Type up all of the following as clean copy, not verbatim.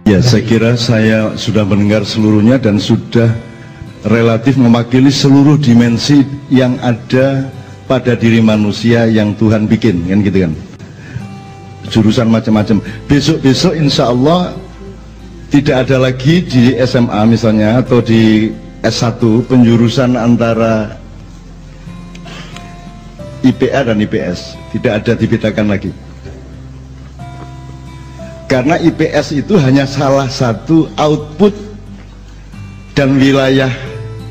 Ya, saya kira saya sudah mendengar seluruhnya dan sudah relatif mewakili seluruh dimensi yang ada pada diri manusia yang Tuhan bikin, kan gitu kan. Jurusan macam-macam. Besok-besok insya Allah tidak ada lagi di SMA misalnya atau di S1 penjurusan antara IPA dan IPS. Tidak ada dibedakan lagi. Karena IPS itu hanya salah satu output dan wilayah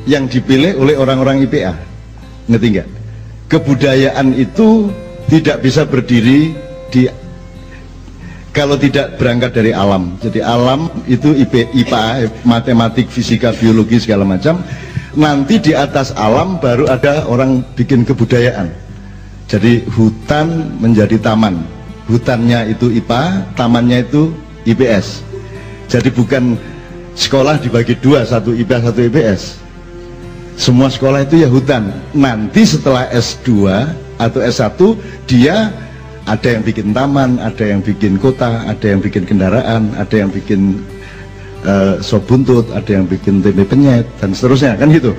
yang dipilih oleh orang-orang IPA. Ngerti nggak? Kebudayaan itu tidak bisa berdiri kalau tidak berangkat dari alam. Jadi alam itu IPA, matematik, fisika, biologi segala macam. Nanti di atas alam baru ada orang bikin kebudayaan. Jadi hutan menjadi taman. Hutannya itu IPA, tamannya itu IPS. Jadi bukan sekolah dibagi dua, satu IPA, satu IPS. Semua sekolah itu ya hutan. Nanti setelah S2 atau S1 dia ada yang bikin taman, ada yang bikin kota, ada yang bikin kendaraan, ada yang bikin sop buntut, ada yang bikin tempe penyet dan seterusnya, kan gitu.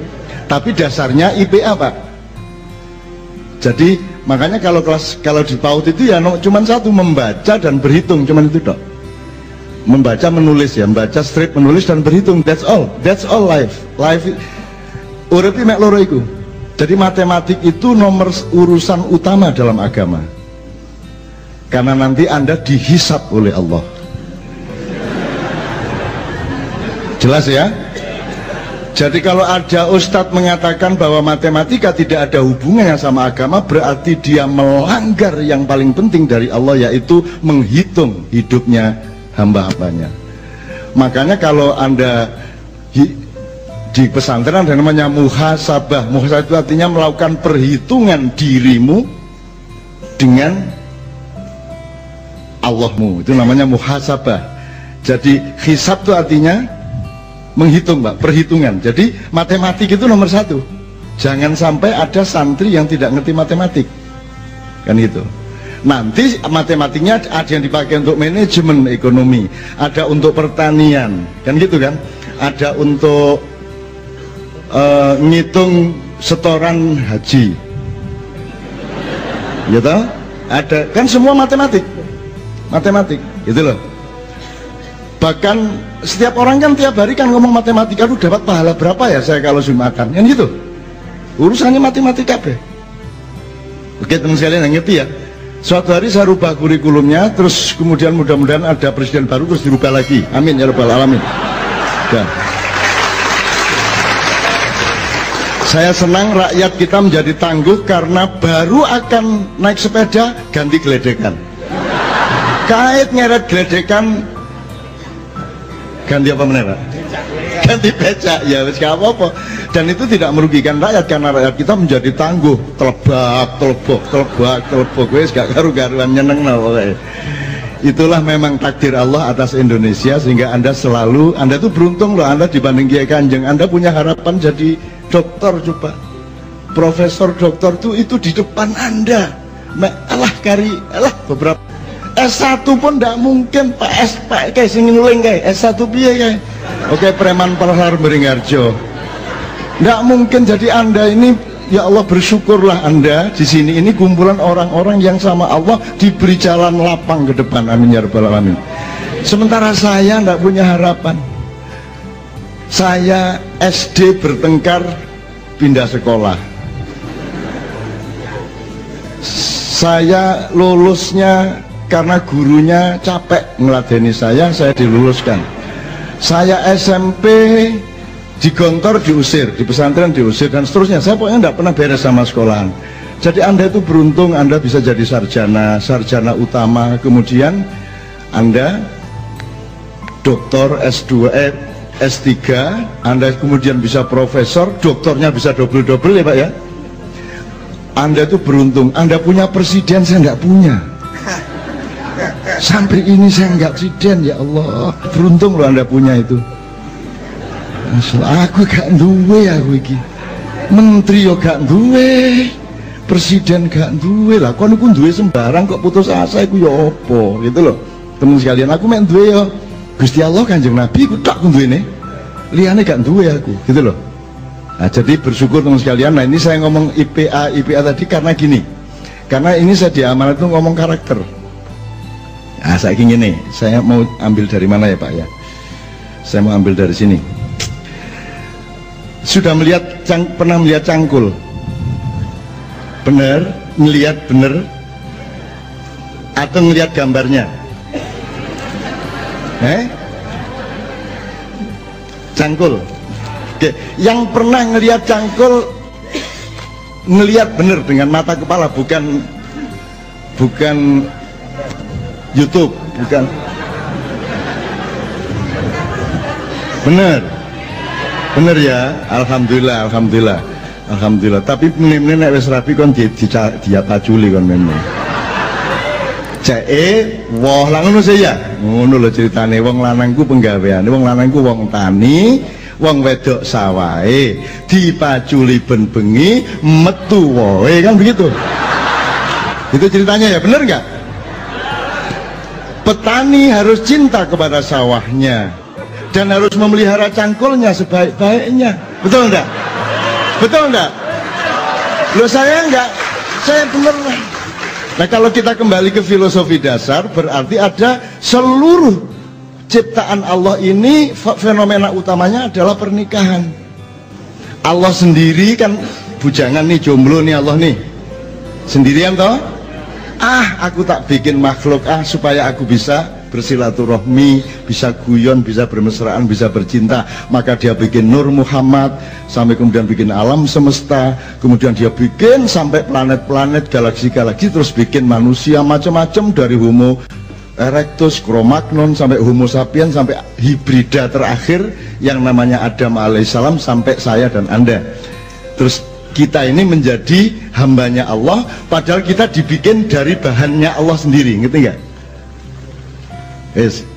Tapi dasarnya IPA, Pak. Jadi makanya kalau di PAUD itu ya cuman satu, membaca dan berhitung, cuman itu dok. Membaca, menulis ya, membaca, strip, menulis dan berhitung. That's all life. Uripi mek loro iku. Jadi matematik itu nomor urusan utama dalam agama. Karena nanti Anda dihisab oleh Allah. Jelas ya? Jadi kalau ada ustadz mengatakan bahwa matematika tidak ada hubungannya sama agama, berarti dia melanggar yang paling penting dari Allah, yaitu menghitung hidupnya hamba-hambanya. Makanya kalau Anda di pesantren ada namanya muhasabah. Muhasabah itu artinya melakukan perhitungan dirimu dengan Allahmu. Itu namanya muhasabah. Jadi hisab itu artinya menghitung, Pak, perhitungan. Jadi matematik itu nomor satu. Jangan sampai ada santri yang tidak ngerti matematik, kan gitu. Nanti matematiknya ada yang dipakai untuk manajemen ekonomi, ada untuk pertanian, kan gitu kan. Ada untuk ngitung setoran haji, gitu. Ada kan semua matematik, gitu loh. Bahkan setiap orang kan tiap hari kan ngomong matematika, aduh dapat pahala berapa ya saya kalau Jumatan, kan gitu. Urusannya matematika be. Oke teman sekalian yang ngerti ya. Suatu hari saya rubah kurikulumnya, terus kemudian mudah-mudahan ada presiden baru terus dirubah lagi. Amin ya rabbal alamin. Dan saya senang rakyat kita menjadi tangguh karena baru akan naik sepeda ganti geledekan. Kait ngeret geledekan ganti apa menera? Ganti becak, ya wis gak apa-apa. Dan itu tidak merugikan rakyat karena rakyat kita menjadi tangguh, telebak, wis gak karu-karuan, nyeneng pokoknya. Itulah memang takdir Allah atas Indonesia, sehingga Anda tuh beruntung loh, Anda dibanding Kiai Kanjeng, Anda punya harapan jadi dokter coba. Profesor dokter tuh itu di depan Anda. Beberapa S1 pun tidak mungkin Pak kayak sing nuling kayak S1 piye kayak. Oke, preman Perhar Beringharjo. Tidak mungkin. Jadi Anda ini, ya Allah, bersyukurlah Anda di sini ini kumpulan orang-orang yang sama Allah diberi jalan lapang ke depan. Amin ya rabbal alamin. Sementara saya tidak punya harapan. Saya SD bertengkar pindah sekolah. Saya lulusnya karena gurunya capek ngeladeni saya diluluskan. Saya SMP digontor, diusir, di pesantren diusir dan seterusnya. Saya pokoknya tidak pernah beres sama sekolahan. Jadi Anda itu beruntung, Anda bisa jadi sarjana utama, kemudian Anda doktor S2, S3, Anda kemudian bisa profesor, doktornya bisa double ya Pak ya. Anda itu beruntung, Anda punya presiden, saya nggak punya. Sampai ini saya nggak presiden, ya Allah, beruntung loh Anda punya itu. Aku gak duwe, aku iki menteri yo gak duwe, presiden gak duwe lah. Kon iku duwe sembarang kok putus asa iku yo opo gitu loh teman sekalian. Aku main duwe yo Gusti Allah Kanjeng Nabi ku tak duwene, liyane gak duwe aku, gitu loh. Nah, jadi bersyukur teman sekalian. Nah, ini saya ngomong IPA tadi karena gini. Karena ini saya diamanat tuh ngomong karakter. Nah, saya ingin nih, saya mau ambil dari mana ya Pak ya? Saya mau ambil dari sini. Sudah pernah melihat cangkul? Bener, melihat bener, atau melihat gambarnya? Cangkul. Oke, yang pernah ngelihat cangkul, ngelihat bener dengan mata kepala, bukan YouTube, bukan. Bener ya, alhamdulillah. Tapi meneh nek wis rapi kon dia paculi kon memang. Wah lah ngono sih ya. Ngono lho ceritane, wong lanangku penggaweane, wong lanangku wong tani, wong wedok sawahe, dipaculi ben bengi, metu wae, kan begitu. Itu ceritanya ya, bener nggak? Petani harus cinta kepada sawahnya dan harus memelihara cangkulnya sebaik-baiknya. Betul enggak? Betul enggak? Loh saya enggak, saya bener. Nah kalau kita kembali ke filosofi dasar, berarti ada seluruh ciptaan Allah ini, fenomena utamanya adalah pernikahan. Allah sendiri kan bujangan nih, jomblo nih Allah nih, sendirian toh. Aku tak bikin makhluk supaya aku bisa bersilaturahmi, bisa guyon, bisa bermesraan, bisa bercinta. Maka dia bikin Nur Muhammad, sampai kemudian bikin alam semesta, kemudian dia bikin sampai planet-planet, galaksi-galaksi, terus bikin manusia macam-macam, dari Homo erectus, Cro-Magnon, sampai Homo sapiens, sampai hibrida terakhir yang namanya Adam alaihissalam, sampai saya dan Anda. Terus kita ini menjadi hambanya Allah, padahal kita dibikin dari bahannya Allah sendiri, ngerti nggak?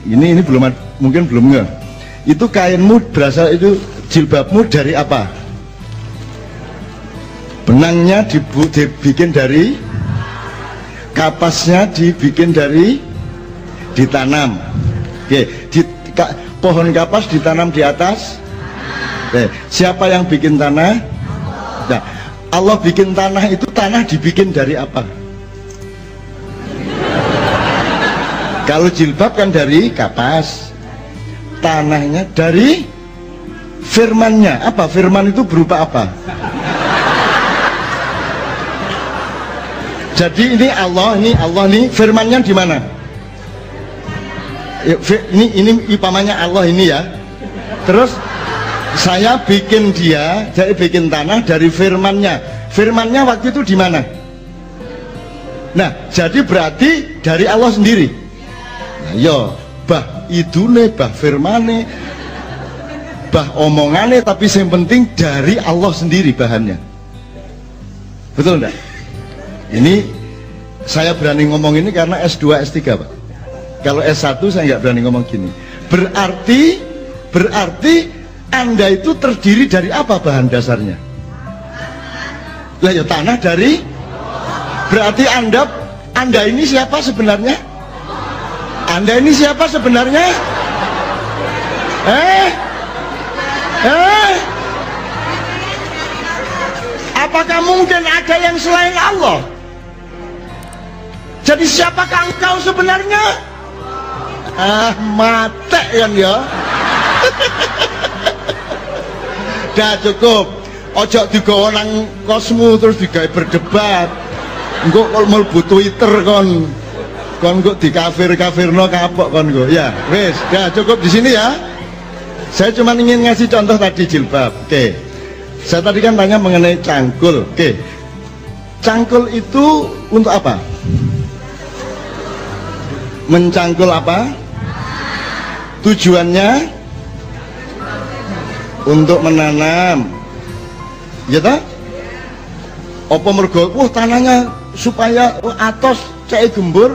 Ini mungkin belum nggak. Itu kainmu berasal, itu jilbabmu dari apa? Benangnya dibikin dari, kapasnya dibikin dari, ditanam. Pohon kapas ditanam di atas. Siapa yang bikin tanah? Nah, Allah bikin tanah itu, tanah dibikin dari apa? Kalau jilbab kan dari kapas, tanahnya dari firmannya. Apa firman itu berupa apa? Jadi ini Allah nih firmannya di mana? Ini upamanya Allah ini ya. Terus saya bikin dia, jadi bikin tanah dari firmannya. Firmannya waktu itu di mana? Nah, jadi berarti dari Allah sendiri. Nah, yo, bah idune, bah firmane, bah omongane, tapi yang penting dari Allah sendiri bahannya. Betul enggak? Ini saya berani ngomong ini karena S2, S3 Pak. Kalau S1 saya nggak berani ngomong gini. Berarti Anda itu terdiri dari apa bahan dasarnya? Lah ya tanah dari. Berarti Anda ini siapa sebenarnya? Anda ini siapa sebenarnya? Apakah mungkin ada yang selain Allah? Jadi siapakah engkau sebenarnya? Mate kan ya. Dah cukup. Ojo digawa nang kosmu terus digawe berdebat. Engko kok mlebu Twitter kon kok dikafir-kafirno kapok kon kok. Ya, wis, dah cukup di sini ya. Saya cuma ingin ngasih contoh tadi jilbab. Oke. Saya tadi kan tanya mengenai cangkul. Oke. Cangkul itu untuk apa? Mencangkul apa? Tujuannya untuk menanam. Ya tak? Apa mergo tanahnya supaya atos cek gembur,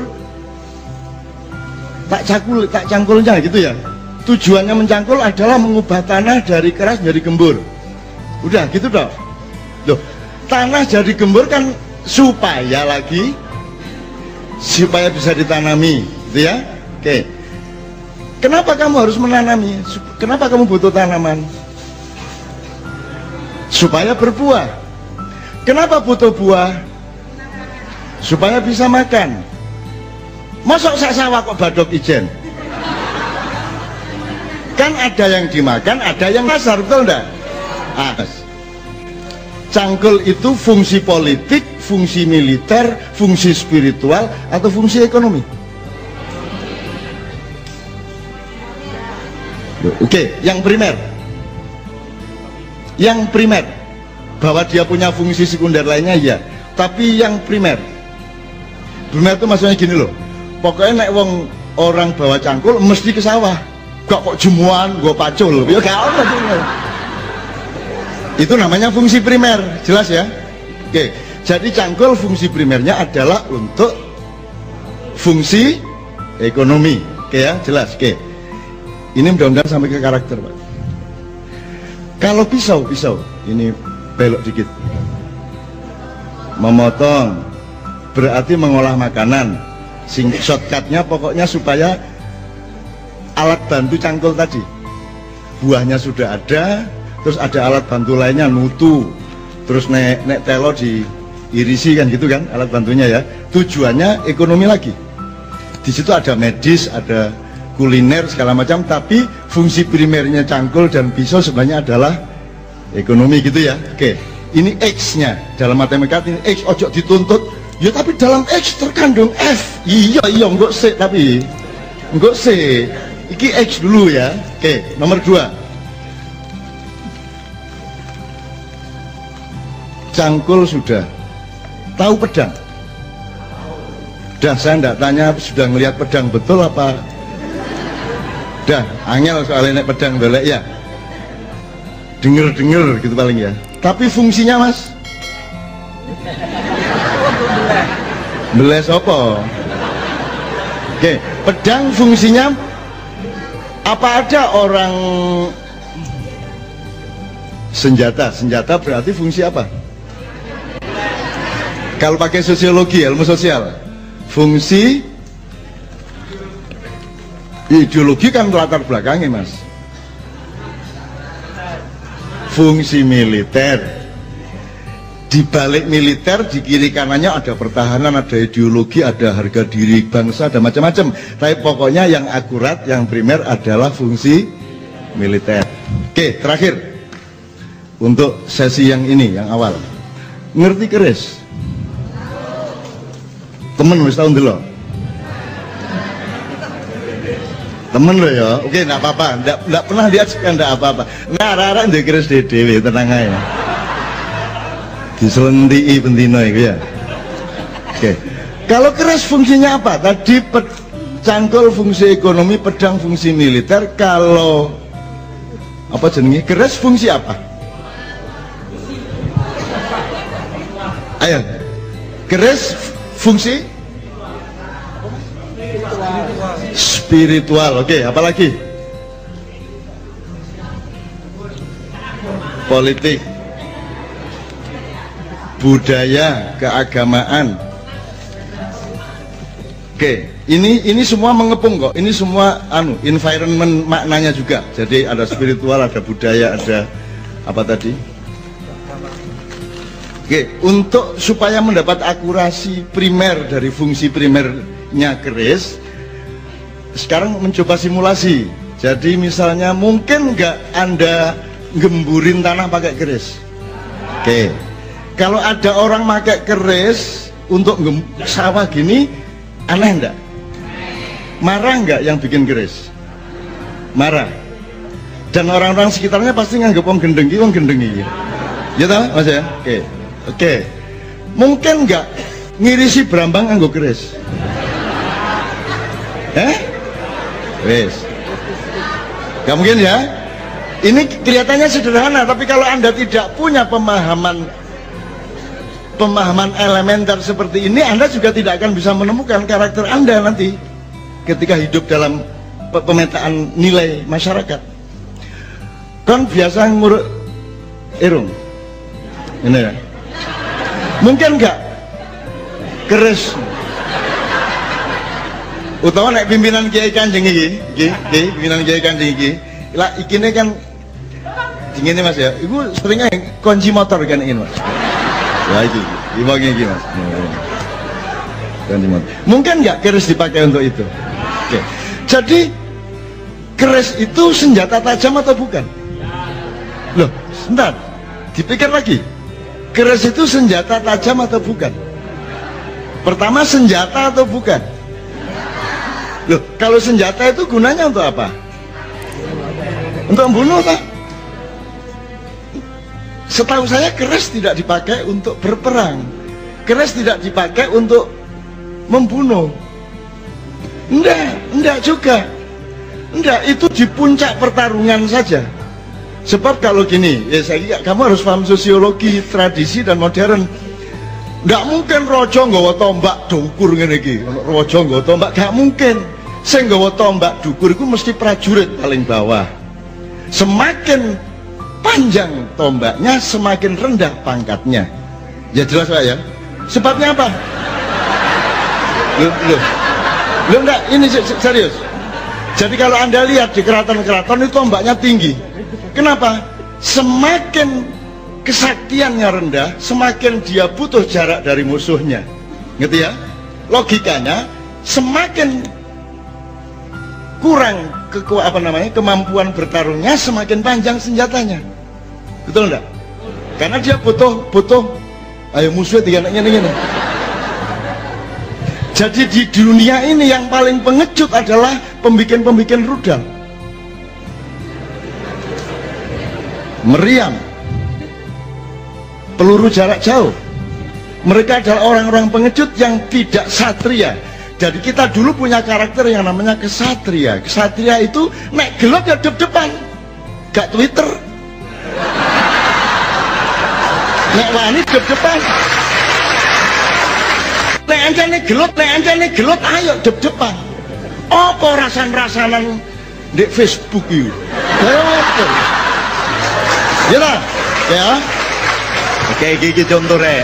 tak cangkulnya gitu ya. Tujuannya mencangkul adalah mengubah tanah dari keras jadi gembur. Udah gitu dong. Loh, tanah jadi gembur kan supaya bisa ditanami, gitu ya. Oke. Kenapa kamu harus menanami? Kenapa kamu butuh tanaman? Supaya berbuah. Kenapa butuh buah? Supaya bisa makan. Masuk sak sawah kok badok ijen? Kan ada yang dimakan, ada yang pasar, betul enggak? Cangkul itu fungsi politik, fungsi militer, fungsi spiritual, atau fungsi ekonomi? Oke, yang primer. Yang primer, bahwa dia punya fungsi sekunder lainnya ya, tapi yang primer. Primer itu maksudnya gini loh. Pokoknya nek wong orang bawa cangkul mesti ke sawah. Gak kok jemuan, gue pacul, ya gak apa. Itu namanya fungsi primer, jelas ya? Oke, jadi cangkul fungsi primernya adalah untuk fungsi ekonomi. Oke ya, jelas. Oke, ini mudah-mudahan sampai ke karakter, Pak. Kalau pisau, ini belok dikit. Memotong, berarti mengolah makanan. Shortcutnya pokoknya supaya alat bantu cangkul tadi, buahnya sudah ada, terus ada alat bantu lainnya nutu, terus nek telo diirisi kan gitu kan alat bantunya ya. Tujuannya ekonomi lagi. Di situ ada medis, ada kuliner segala macam, tapi fungsi primernya cangkul dan pisau sebenarnya adalah ekonomi gitu ya. Oke, ini X-nya dalam matematika ini X, ojo dituntut. Ya tapi dalam X terkandung F. Iya enggak C, tapi enggak C. Iki X dulu ya. Oke, nomor 2. Cangkul sudah. Tahu pedang? Dah, saya enggak tanya sudah ngelihat pedang betul apa. Dah, angel soalnya naik pedang belek ya. Denger gitu paling ya. Tapi fungsinya Mas? Beles apa? Oke, pedang fungsinya apa? Ada orang senjata berarti fungsi apa? Kalau pakai sosiologi, ilmu sosial, fungsi ideologi kan latar belakangnya Mas. Fungsi militer. Di balik militer, di kiri kanannya ada pertahanan, ada ideologi, ada harga diri bangsa, ada macam-macam. Tapi pokoknya yang akurat, yang primer adalah fungsi militer. Oke, terakhir untuk sesi yang ini, yang awal. Ngerti keris? Temen wis tau ndelok? Temen lo ya? Oke, enggak apa-apa. Enggak pernah diajarkan, enggak apa-apa. Nah, rara ndek keris dhewe, tenang aja. Diselentii bendino itu ya. Oke. Kalau keris fungsinya apa? Tadi cangkul fungsi ekonomi, pedang fungsi militer. Kalau apa jenenge? Keris fungsi apa? Ayo. Keris fungsi spiritual. Oke, apalagi? Politik, budaya, keagamaan. Oke, ini semua mengepung kok. Ini semua environment maknanya juga. Jadi ada spiritual, ada budaya, ada apa tadi? Oke, untuk supaya mendapat akurasi primer dari fungsi primernya keris, sekarang mencoba simulasi. Jadi misalnya mungkin nggak Anda gemburin tanah pakai keris? Oke. Kalau ada orang pakai keris untuk sawah gini, aneh enggak? Marah enggak yang bikin keris? Marah. Dan orang-orang sekitarnya pasti nganggep wong gendeng iki. Ya toh, Mas ya? Oke. Oke. Mungkin enggak ngirisi brambang nganggo keris? Wes. Gak mungkin ya? Ini kelihatannya sederhana, tapi kalau Anda tidak punya pemahaman elementer seperti ini, Anda juga tidak akan bisa menemukan karakter Anda nanti ketika hidup dalam pemetaan nilai masyarakat. Kan biasa nguruk irung ini ya. Mungkin enggak keris utawa nek pimpinan Kiai Kanjeng iki, pimpinan Kiai Kanjeng iki, lah ikine kan ngene Mas ya. Iku seringnya kunci motor kan ini Mas. Ya iki Mas. Kunci motor. Mungkin nggak keris dipakai untuk itu? Oke. Jadi keris itu senjata tajam atau bukan? Loh, sebentar. Dipikir lagi. Keris itu senjata tajam atau bukan? Pertama, senjata atau bukan? Loh, kalau senjata itu gunanya untuk apa? Untuk membunuh tak? Setahu saya keris tidak dipakai untuk berperang. Keris tidak dipakai untuk membunuh. Enggak juga. Enggak, itu di puncak pertarungan saja. Sebab kalau gini, ya saya kamu harus paham sosiologi, tradisi dan modern. Enggak mungkin rojo nggawa tombak dukur ngene iki. Rojo nggawa tombak gak mungkin. Sing nggawa tombak dukur itu mesti prajurit paling bawah. Semakin panjang tombaknya, semakin rendah pangkatnya. Ya jelas Pak ya. Sebabnya apa? Loh enggak, ini serius. Jadi kalau Anda lihat di keraton-keraton itu tombaknya tinggi. Kenapa? Semakin kesaktiannya rendah, semakin dia butuh jarak dari musuhnya. Ngerti ya? Logikanya semakin kurang kemampuan bertarungnya, semakin panjang senjatanya. Betul enggak? Karena dia butuh ayo musuhnya tiga anaknya ini. Jadi di dunia ini yang paling pengecut adalah pembikin rudal. Meriam, peluru jarak jauh. Mereka adalah orang-orang pengecut yang tidak satria. Jadi kita dulu punya karakter yang namanya kesatria. Kesatria itu nek gelot ya depan, gak Twitter. Nek wani depan. Nek entene gelot, ayo depan. Apa rasan-rasanan di Facebook itu? Ya lah, ya. Oke, gigi contoh rek.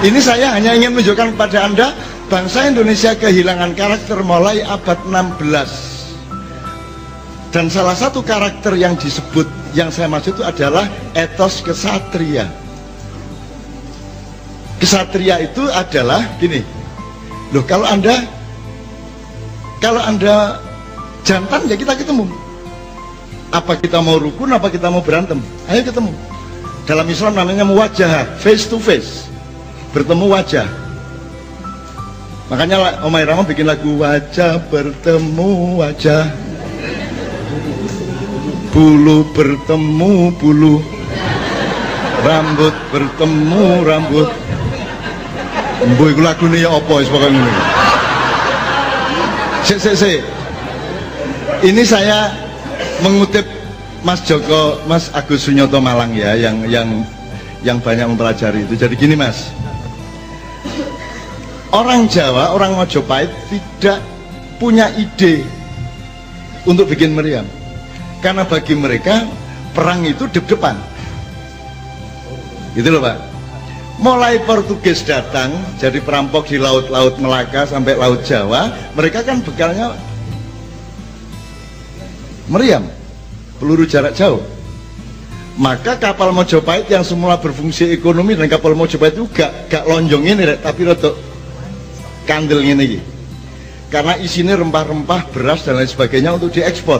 Ini saya hanya ingin menunjukkan kepada Anda, bangsa Indonesia kehilangan karakter mulai abad 16. Dan salah satu karakter yang disebut, yang saya maksud itu adalah etos kesatria. Kesatria itu adalah gini. Loh, kalau Anda jantan ya kita ketemu. Apa kita mau rukun, apa kita mau berantem? Ayo ketemu. Dalam Islam namanya muwajah, face to face, bertemu wajah. Makanya Omay Rama bikin lagu wajah bertemu wajah, bulu bertemu bulu, rambut bertemu rambut. Mbok iku lagune ya apa wis pokoke ngono. Sik. Ini saya mengutip Mas Joko, Mas Agus Sunyoto Malang ya, yang banyak mempelajari itu. Jadi gini Mas, orang Jawa, orang Mojopahit tidak punya ide untuk bikin meriam, karena bagi mereka perang itu depan. Gitu loh Pak. Mulai Portugis datang jadi perampok di laut-laut Melaka sampai Laut Jawa, mereka kan bekalnya meriam, peluru jarak jauh. Maka kapal Mojopahit yang semula berfungsi ekonomi, dan kapal Mojopahit itu gak lonjong ini, tapi rotok kandel ini, karena isinya rempah-rempah, beras dan lain sebagainya untuk diekspor.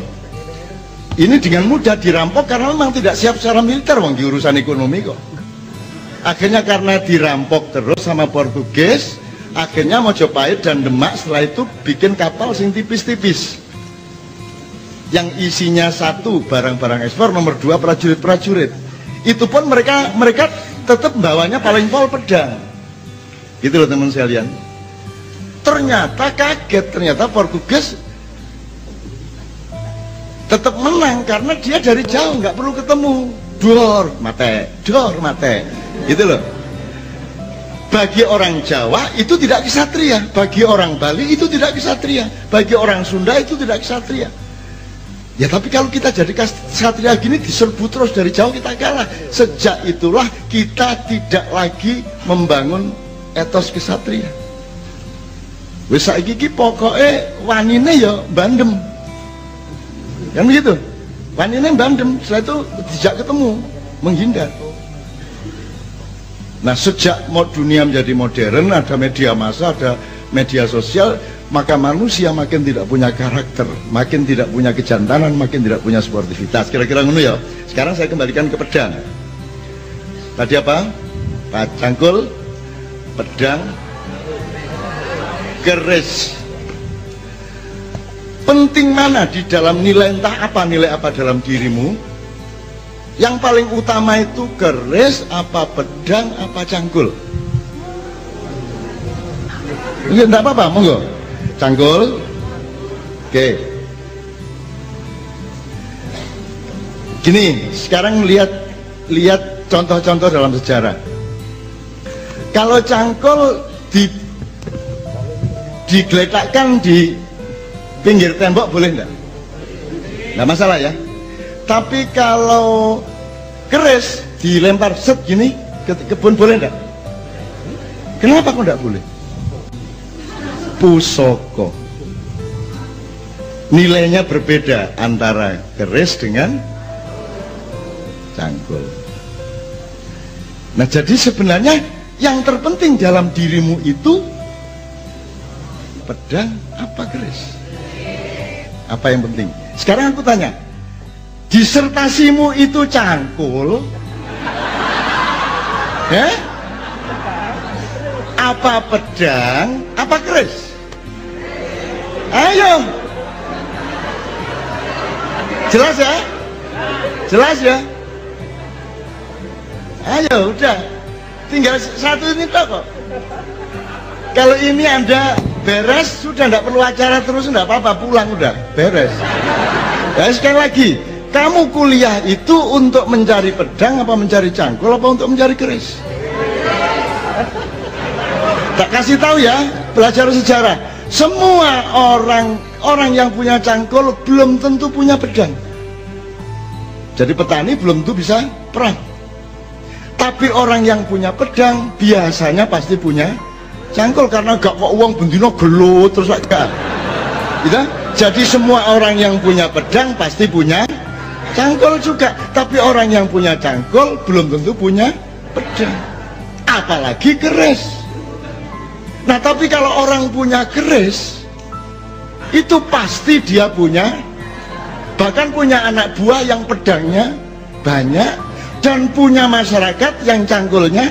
Ini dengan mudah dirampok karena memang tidak siap secara militer, wong di urusan ekonomi kok. Akhirnya karena dirampok terus sama Portugis, akhirnya Mojopahit dan Demak setelah itu bikin kapal sing tipis-tipis, yang isinya satu barang-barang ekspor, nomor dua prajurit-prajurit. Itu pun mereka tetap bawanya paling pol pedang. Gitu loh teman sekalian. Ternyata kaget, ternyata Portugis tetap menang karena dia dari jauh nggak perlu ketemu. Dor mate, gitu loh. Bagi orang Jawa itu tidak kesatria, bagi orang Bali itu tidak kesatria, bagi orang Sunda itu tidak kesatria. Ya tapi kalau kita jadi kesatria gini diserbu terus dari jauh, kita kalah. Sejak itulah kita tidak lagi membangun etos kesatria. Wis saiki iki pokoke wanine ya bandem. Kan begitu. Wanine bandem, setelah itu tidak ketemu, menghindar. Nah, sejak dunia menjadi modern, ada media massa, ada media sosial, maka manusia makin tidak punya karakter, makin tidak punya kejantanan, makin tidak punya sportivitas. Kira-kira ngono ya. Sekarang saya kembalikan ke pedang. Tadi apa? Cangkul, pedang, keris. Penting mana di dalam nilai, entah apa nilai apa dalam dirimu? Yang paling utama itu keris, apa pedang, apa cangkul? Ya enggak apa-apa, monggo. Cangkul. Oke. Gini, sekarang lihat contoh-contoh dalam sejarah. Kalau cangkul digeletakkan di pinggir tembok boleh enggak? Enggak masalah ya. Tapi kalau keris dilempar set gini ke kebun boleh enggak? Kenapa kok enggak boleh? Pusaka. Nilainya berbeda antara keris dengan cangkul. Nah, jadi sebenarnya yang terpenting dalam dirimu itu pedang apa keris? Apa yang penting? Sekarang aku tanya, disertasimu itu cangkul, apa pedang, apa keris? Ayo, jelas ya? Jelas ya? Ayo, udah, tinggal satu ini kok. Kalau ini Anda beres, sudah tidak perlu acara terus, tidak apa-apa, pulang udah, beres. Ya, sekali lagi, kamu kuliah itu untuk mencari pedang apa mencari cangkul apa untuk mencari keris? Tak kasih tahu ya, belajar sejarah. Semua orang yang punya cangkul belum tentu punya pedang. Jadi petani belum tentu bisa perang. Tapi orang yang punya pedang biasanya pasti punya cangkul, karena gak kok uang bendino gelut terus agak. Gitu? Jadi semua orang yang punya pedang pasti punya cangkul juga, tapi orang yang punya cangkul belum tentu punya pedang, apalagi keris. Nah, tapi kalau orang punya keris itu pasti dia punya, bahkan punya anak buah yang pedangnya banyak, dan punya masyarakat yang cangkulnya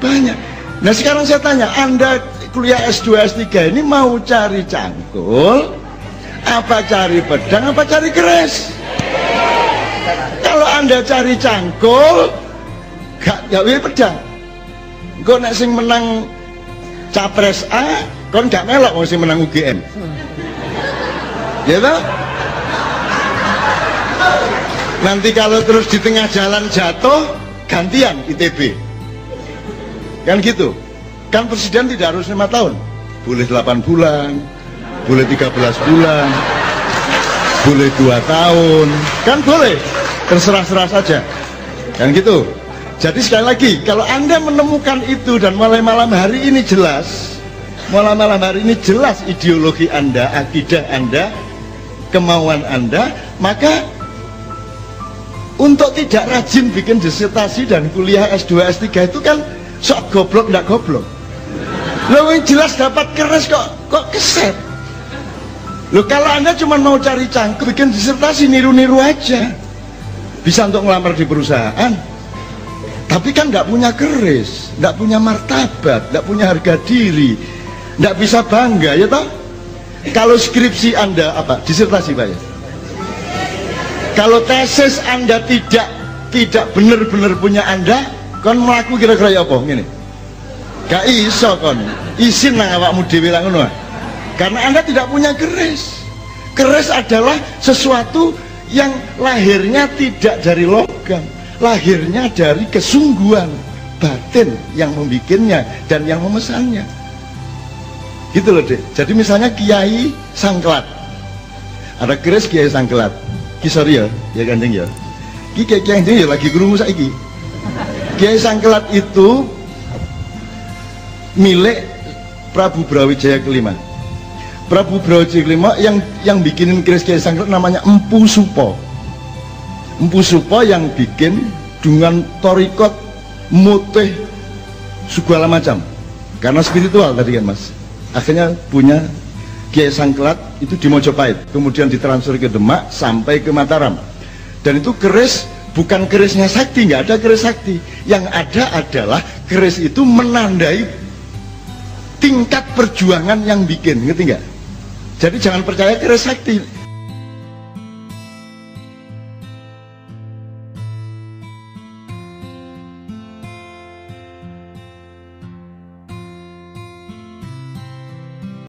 banyak. Nah, sekarang saya tanya, Anda kuliah S2, S3 ini mau cari cangkul apa cari pedang apa cari keris? Kalau Anda cari cangkul, gak pilih pedang. Kau nak sing menang Capres A, kau gak melok mau sing menang UGM. Gitu? Nanti kalau terus di tengah jalan jatuh, gantian ITB. Kan gitu. Kan presiden tidak harus 5 tahun. Boleh 8 bulan, boleh 13 bulan, boleh 2 tahun, kan boleh, terserah-serah saja, kan gitu. Jadi sekali lagi, kalau Anda menemukan itu dan mulai malam hari ini jelas, ideologi Anda, akidah Anda, kemauan Anda, maka untuk tidak rajin bikin disertasi dan kuliah S2, S3 itu kan sok goblok ndak goblok. Loh, yang jelas dapat keris kok keset. Loh, kalau Anda cuma mau cari cangkul, bikin disertasi, niru-niru aja, bisa untuk ngelamar di perusahaan, tapi kan nggak punya keris, nggak punya martabat, nggak punya harga diri, nggak bisa bangga, ya toh? Kalau skripsi Anda apa? Disertasi, Pak ya? Kalau tesis Anda tidak benar-benar punya Anda, kon melaku kira-kira ya apa? Gini, gak iso kon, izin nang awakmu dhewe lah ngono. Karena Anda tidak punya keris. Keris adalah sesuatu yang lahirnya tidak dari logam, lahirnya dari kesungguhan batin yang membikinnya dan yang memesannya. Gitu loh, Dek. Jadi misalnya Kiai Sangkelat, ada keris Kiai Sangkelat. Ki sorry ya Kanjeng ya. Ki Kiai Kanjeng ya lagi krungu saiki. Kiai Sangkelat itu milik Prabu Brawijaya kelima. Prabu Brawijaya yang bikinin keris Kiai Sangklat namanya Empu Supo. Empu Supo yang bikin dengan torikot mutih segala macam, karena spiritual tadi kan Mas. Akhirnya punya Kiai Sangklat itu di Mojopahit, kemudian ditransfer ke Demak sampai ke Mataram. Dan itu keris bukan kerisnya sakti, nggak ada keris sakti. Yang ada adalah keris itu menandai tingkat perjuangan yang bikin, ngerti nggak? Jadi jangan percaya keris sakti.